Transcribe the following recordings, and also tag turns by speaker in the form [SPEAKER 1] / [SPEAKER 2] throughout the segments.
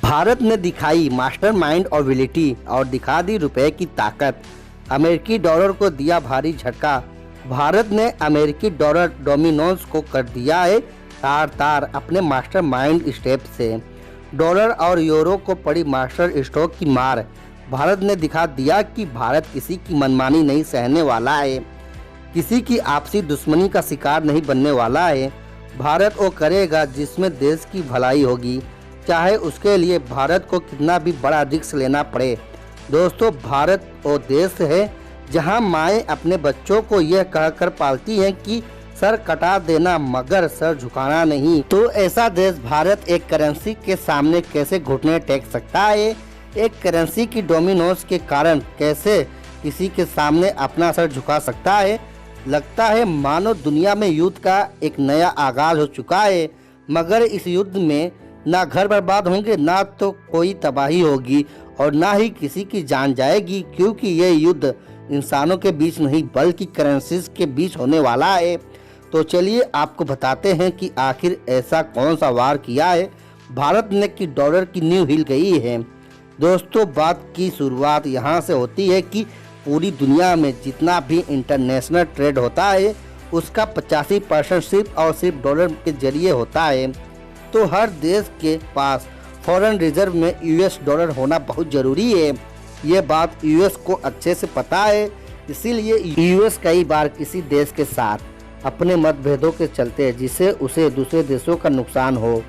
[SPEAKER 1] भारत ने दिखाई mastermind ability और दिखा दी रुपए की ताकत। अमेरिकी डॉलर को दिया भारी झटका। भारत ने अमेरिकी डॉलर डोमिनोज को कर दिया है तार तार अपने मास्टरमाइंड स्टेप से। डॉलर और यूरो को पड़ी मास्टर स्ट्रोक की मार। भारत ने दिखा दिया कि भारत किसी की मनमानी नहीं सहने वाला है, किसी की आपसी दुश्मनी का शिकार नहीं बनने वाला है। भारत वो करेगा जिसमें देश की भलाई होगी, चाहे उसके लिए भारत को कितना भी बड़ा रिस्क लेना पड़े। दोस्तों, भारत वो देश है जहां माएँ अपने बच्चों को यह कहकर पालती हैं कि सर कटा देना मगर सर झुकाना नहीं। तो ऐसा देश भारत एक करेंसी के सामने कैसे घुटने टेक सकता है? एक करेंसी की डोमिनोज के कारण कैसे किसी के सामने अपना सर झुका सकता है? लगता है मानो दुनिया में युद्ध का एक नया आगाज हो चुका है, मगर इस युद्ध में ना घर बर्बाद होंगे, ना तो कोई तबाही होगी और ना ही किसी की जान जाएगी, क्योंकि ये युद्ध इंसानों के बीच नहीं बल्कि करेंसीज के बीच होने वाला है। तो चलिए आपको बताते हैं कि आखिर ऐसा कौन सा वार किया है भारत ने कि डॉलर की नींव हिल गई है। दोस्तों, बात की शुरुआत यहाँ से होती है कि पूरी दुनिया में जितना भी इंटरनेशनल ट्रेड होता है उसका 85% सिर्फ और सिर्फ डॉलर के जरिए होता है। तो हर देश के पास फॉरेन रिजर्व में यूएस डॉलर होना बहुत ज़रूरी है। ये बात यूएस को अच्छे से पता है, इसीलिए यूएस कई बार किसी देश के साथ अपने मतभेदों के चलते जिससे उसे दूसरे देशों का नुकसान हो।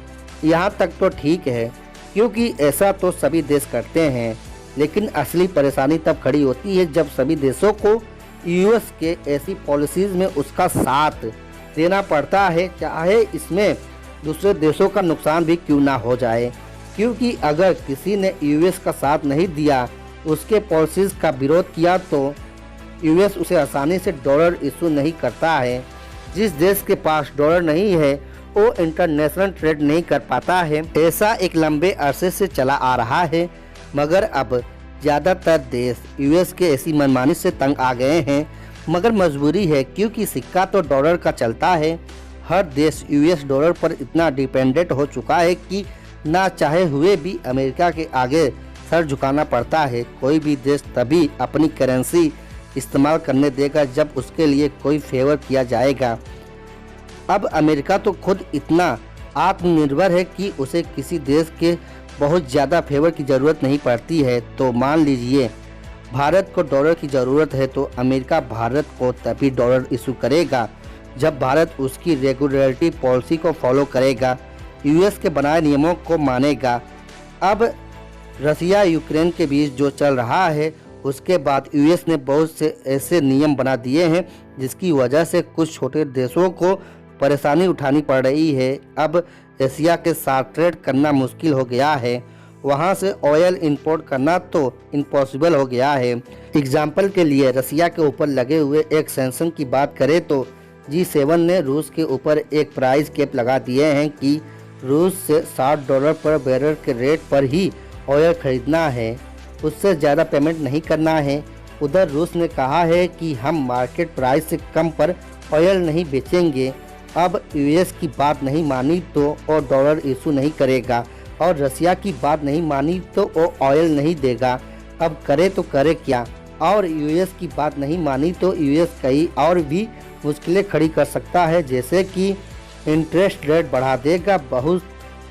[SPEAKER 1] यहाँ तक तो ठीक है, क्योंकि ऐसा तो सभी देश करते हैं, लेकिन असली परेशानी तब खड़ी होती है जब सभी देशों को यूएस के ऐसी पॉलिसीज़ में उसका साथ देना पड़ता है, चाहे इसमें दूसरे देशों का नुकसान भी क्यों ना हो जाए। क्योंकि अगर किसी ने यूएस का साथ नहीं दिया, उसके पॉलिसीज़ का विरोध किया, तो यूएस उसे आसानी से डॉलर इशू नहीं करता है। जिस देश के पास डॉलर नहीं है वो इंटरनेशनल ट्रेड नहीं कर पाता है। ऐसा एक लंबे अरसे से चला आ रहा है, मगर अब ज़्यादातर देश यूएस के ऐसी मनमानी से तंग आ गए हैं। मगर मजबूरी है, क्योंकि सिक्का तो डॉलर का चलता है। हर देश यूएस डॉलर पर इतना डिपेंडेंट हो चुका है कि ना चाहे हुए भी अमेरिका के आगे सर झुकाना पड़ता है। कोई भी देश तभी अपनी करेंसी इस्तेमाल करने देगा जब उसके लिए कोई फेवर किया जाएगा। अब अमेरिका तो खुद इतना आत्मनिर्भर है कि उसे किसी देश के बहुत ज़्यादा फेवर की ज़रूरत नहीं पड़ती है। तो मान लीजिए भारत को डॉलर की ज़रूरत है, तो अमेरिका भारत को तभी डॉलर इशू करेगा जब भारत उसकी रेगुलेटरी पॉलिसी को फॉलो करेगा, यूएस के बनाए नियमों को मानेगा। अब रसिया यूक्रेन के बीच जो चल रहा है, उसके बाद यूएस ने बहुत से ऐसे नियम बना दिए हैं जिसकी वजह से कुछ छोटे देशों को परेशानी उठानी पड़ रही है। अब एशिया के साथ ट्रेड करना मुश्किल हो गया है, वहां से ऑयल इंपोर्ट करना तो इम्पॉसिबल हो गया है। एग्जाम्पल के लिए रसिया के ऊपर लगे हुए एक सैंक्शन की बात करें तो G7 ने रूस के ऊपर एक प्राइस कैप लगा दिए हैं कि रूस से $60 पर बैरल के रेट पर ही ऑयल खरीदना है, उससे ज़्यादा पेमेंट नहीं करना है। उधर रूस ने कहा है कि हम मार्केट प्राइस से कम पर ऑयल नहीं बेचेंगे। अब यूएस की बात नहीं मानी तो वो डॉलर इशू नहीं करेगा, और रसिया की बात नहीं मानी तो वो ऑयल नहीं देगा। अब करे तो करे क्या? और यूएस की बात नहीं मानी तो यूएस कई और भी मुश्किलें खड़ी कर सकता है, जैसे कि इंटरेस्ट रेट बढ़ा देगा, बहुत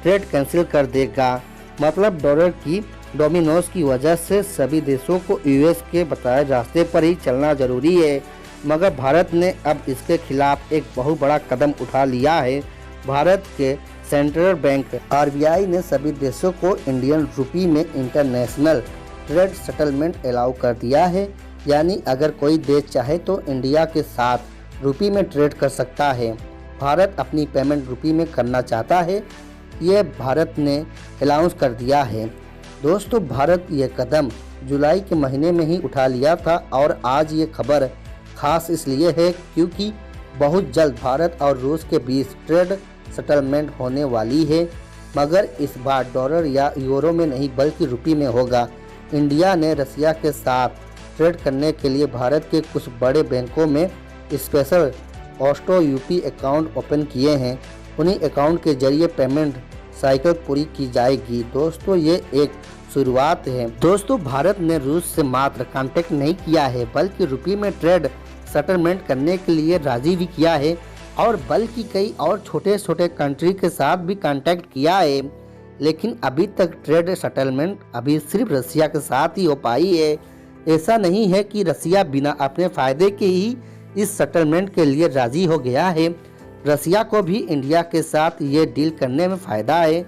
[SPEAKER 1] ट्रेड कैंसिल कर देगा। मतलब डॉलर की डोमिनोज की वजह से सभी देशों को यूएस के बताए रास्ते पर ही चलना जरूरी है। मगर भारत ने अब इसके खिलाफ एक बहुत बड़ा कदम उठा लिया है। भारत के सेंट्रल बैंक आरबीआई ने सभी देशों को इंडियन रुपी में इंटरनेशनल ट्रेड सेटलमेंट अलाउ कर दिया है। यानी अगर कोई देश चाहे तो इंडिया के साथ रुपी में ट्रेड कर सकता है। भारत अपनी पेमेंट रुपी में करना चाहता है, ये भारत ने अलाउंस कर दिया है। दोस्तों, भारत ये कदम जुलाई के महीने में ही उठा लिया था, और आज ये खबर खास इसलिए है क्योंकि बहुत जल्द भारत और रूस के बीच ट्रेड सेटलमेंट होने वाली है। मगर इस बार डॉलर या यूरो में नहीं बल्कि रुपी में होगा। इंडिया ने रसिया के साथ ट्रेड करने के लिए भारत के कुछ बड़े बैंकों में special Austro UP account open किए हैं। उन्हीं अकाउंट के जरिए पेमेंट साइकिल पूरी की जाएगी। दोस्तों ये एक शुरुआत है। दोस्तों भारत ने रूस से मात्र कांटेक्ट नहीं किया है बल्कि रुपये में ट्रेड सेटलमेंट करने के लिए राजी भी किया है और बल्कि कई और छोटे छोटे कंट्री के साथ भी कांटेक्ट किया है। लेकिन अभी तक ट्रेड सेटलमेंट अभी सिर्फ रसिया के साथ ही हो पाई है। ऐसा नहीं है कि रसिया बिना अपने फायदे के ही इस सेटलमेंट के लिए राजी हो गया है। रसिया को भी इंडिया के साथ ये डील करने में फ़ायदा है,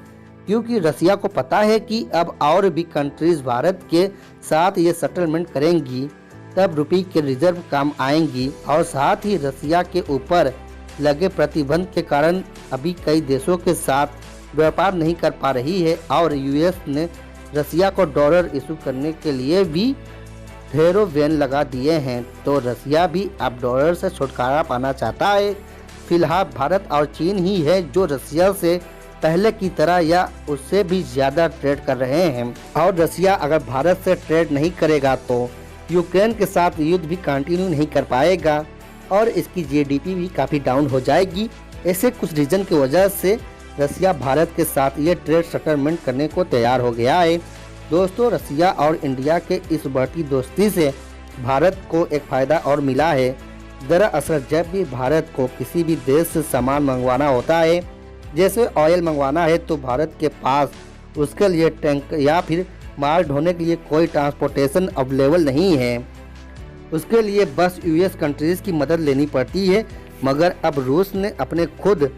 [SPEAKER 1] क्योंकि रसिया को पता है कि अब और भी कंट्रीज भारत के साथ ये सेटलमेंट करेंगी, तब रुपये के रिजर्व काम आएंगी। और साथ ही रसिया के ऊपर लगे प्रतिबंध के कारण अभी कई देशों के साथ व्यापार नहीं कर पा रही है और यूएस ने रसिया को डॉलर इशू करने के लिए भी ढेरों बैन लगा दिए हैं। तो रसिया भी अब डॉलर से छुटकारा पाना चाहता है। फिलहाल भारत और चीन ही है जो रसिया से पहले की तरह या उससे भी ज़्यादा ट्रेड कर रहे हैं। और रसिया अगर भारत से ट्रेड नहीं करेगा तो यूक्रेन के साथ युद्ध भी कंटिन्यू नहीं कर पाएगा और इसकी जीडीपी भी काफ़ी डाउन हो जाएगी। ऐसे कुछ रीजन की वजह से रसिया भारत के साथ ये ट्रेड सेटलमेंट करने को तैयार हो गया है। दोस्तों रसिया और इंडिया के इस बढ़ती दोस्ती से भारत को एक फ़ायदा और मिला है। दरअसल जब भी भारत को किसी भी देश से सामान मंगवाना होता है, जैसे ऑयल मंगवाना है, तो भारत के पास उसके लिए टैंक या फिर माल ढोने के लिए कोई ट्रांसपोर्टेशन अवेलेबल नहीं है। उसके लिए बस यूएस कंट्रीज़ की मदद लेनी पड़ती है। मगर अब रूस ने अपने खुद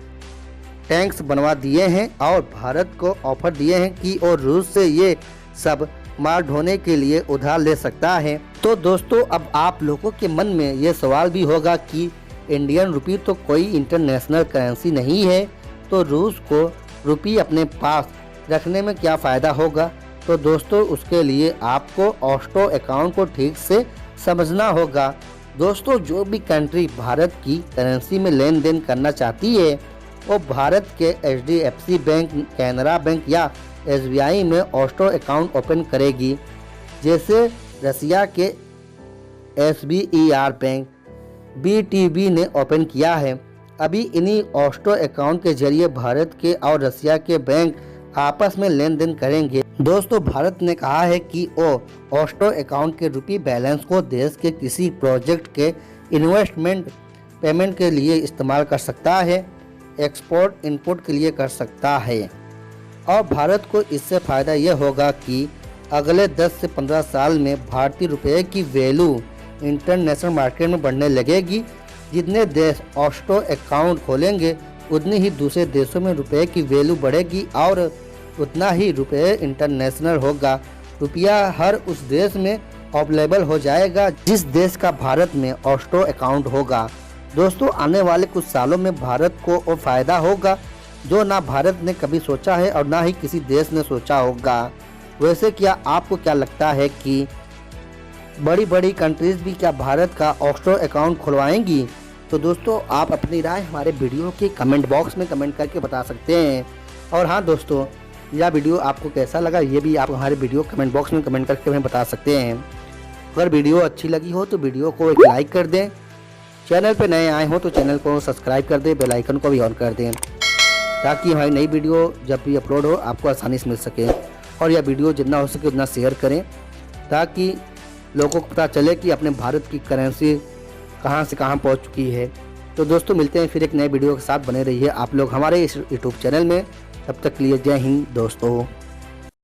[SPEAKER 1] टैंक्स बनवा दिए हैं और भारत को ऑफर दिए हैं कि और रूस से ये सब माल ढोने के लिए उधार ले सकता है। तो दोस्तों अब आप लोगों के मन में ये सवाल भी होगा कि इंडियन रुपये तो कोई इंटरनेशनल करेंसी नहीं है, तो रूस को रुपये अपने पास रखने में क्या फ़ायदा होगा। तो दोस्तों उसके लिए आपको ऑस्ट्रो अकाउंट को ठीक से समझना होगा। दोस्तों जो भी कंट्री भारत की करेंसी में लेन देन करना चाहती है वो भारत के HDFC बैंक, कैनरा बैंक या SBI में ऑस्ट्रो अकाउंट ओपन करेगी, जैसे रसिया के SBER बैंक BTB ने ओपन किया है। अभी इन्हीं ऑस्ट्रो अकाउंट के जरिए भारत के और रसिया के बैंक आपस में लेन देन करेंगे। दोस्तों भारत ने कहा है कि वो ऑस्ट्रो अकाउंट के रुपये बैलेंस को देश के किसी प्रोजेक्ट के इन्वेस्टमेंट पेमेंट के लिए इस्तेमाल कर सकता है, एक्सपोर्ट इनपुट के लिए कर सकता है। और भारत को इससे फ़ायदा यह होगा कि अगले 10 से 15 साल में भारतीय रुपये की वैल्यू इंटरनेशनल मार्केट में बढ़ने लगेगी। जितने देश ऑस्ट्रो अकाउंट खोलेंगे उतनी ही दूसरे देशों में रुपये की वैल्यू बढ़ेगी और उतना ही रुपये इंटरनेशनल होगा। रुपया हर उस देश में अवेलेबल हो जाएगा जिस देश का भारत में ऑस्ट्रो अकाउंट होगा। दोस्तों आने वाले कुछ सालों में भारत को वो फ़ायदा होगा जो ना भारत ने कभी सोचा है और ना ही किसी देश ने सोचा होगा। वैसे क्या आपको क्या लगता है कि बड़ी बड़ी कंट्रीज़ भी क्या भारत का ऑस्ट्रो अकाउंट खुलवाएंगी? तो दोस्तों आप अपनी राय हमारे वीडियो के कमेंट बॉक्स में कमेंट करके बता सकते हैं। और हाँ दोस्तों यह वीडियो आपको कैसा लगा ये भी आप हमारे वीडियो कमेंट बॉक्स में कमेंट करके हमें बता सकते हैं। अगर वीडियो अच्छी लगी हो तो वीडियो को एक लाइक कर दें, चैनल पर नए आए हो तो चैनल को सब्सक्राइब कर दें, बेल आइकन को भी ऑन कर दें ताकि हमारी नई वीडियो जब भी अपलोड हो आपको आसानी से मिल सके। और यह वीडियो जितना हो सके उतना शेयर करें ताकि लोगों को पता चले कि अपने भारत की करेंसी कहां से कहां पहुंच चुकी है। तो दोस्तों मिलते हैं फिर एक नए वीडियो के साथ। बने रहिए आप लोग हमारे इस यूट्यूब चैनल में। तब तक के लिए जय हिंद दोस्तों।